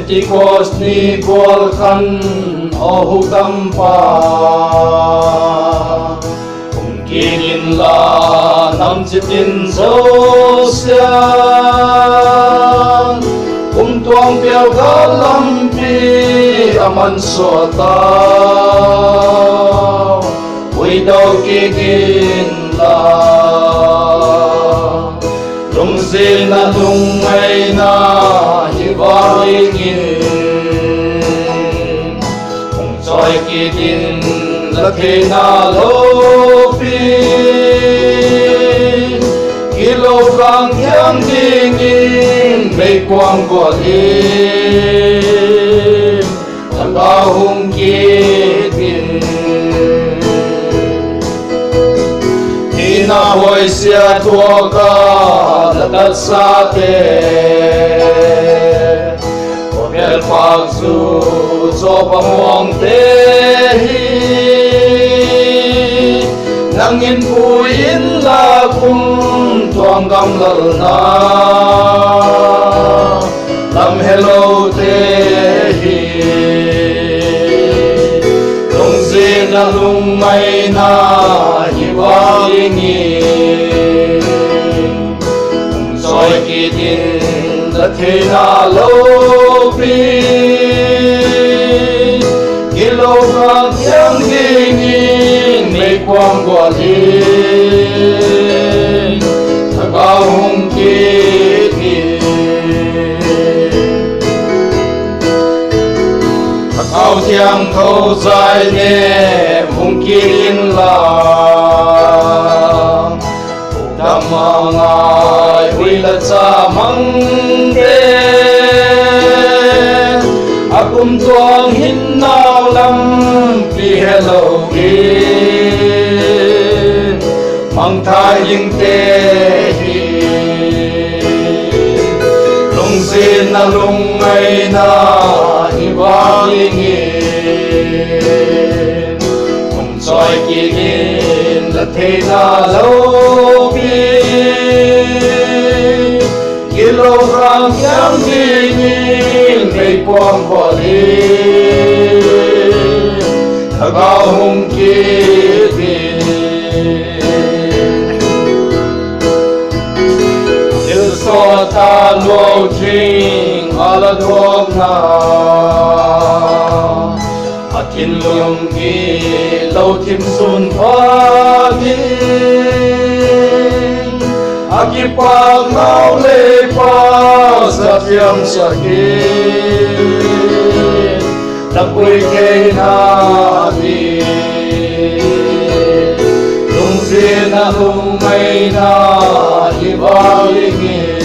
Pentecost ni bual khan ohu tampa kung kinin la nam chitin zosian kung tuang piao kalampi aman sotao ui đâu kinin la lung zin na lung ay na hivaringin kung choy kinin la kina lopi kilo kang yang dingin may quang qua lim tagahong kinin Hinahoy siya tua ka latat sa te Pagel pagsu so pamuang tehi Nangin puyin la kung tuang gam lalna Lam hello tehi Lung zin na lung may na hiwaringin kung soy kitin la thina lopi kilograng yang dingin may quang gualin tagahong kitin kakao tiang thâu dài nè mung kirin lang Đam ngài uy la cha mang đen akum tuang hin nao lam pi hello in mang thai ying te hi lung zin na lung ay na hiwaringin kung choy kinin la thina lopi kilogram yang dingin may quang gualin tagahong kitin so ta lo ting ala dog na atin lung gi lo tim sun pha gi akipag mau le pa sa piang sa gi tapoy ke na di lung zin na lung may na hiwaringin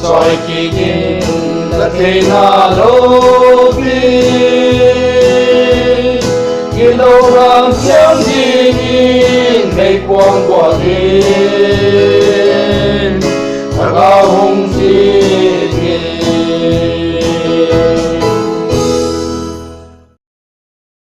soy kinin la thina lopi kilograng yang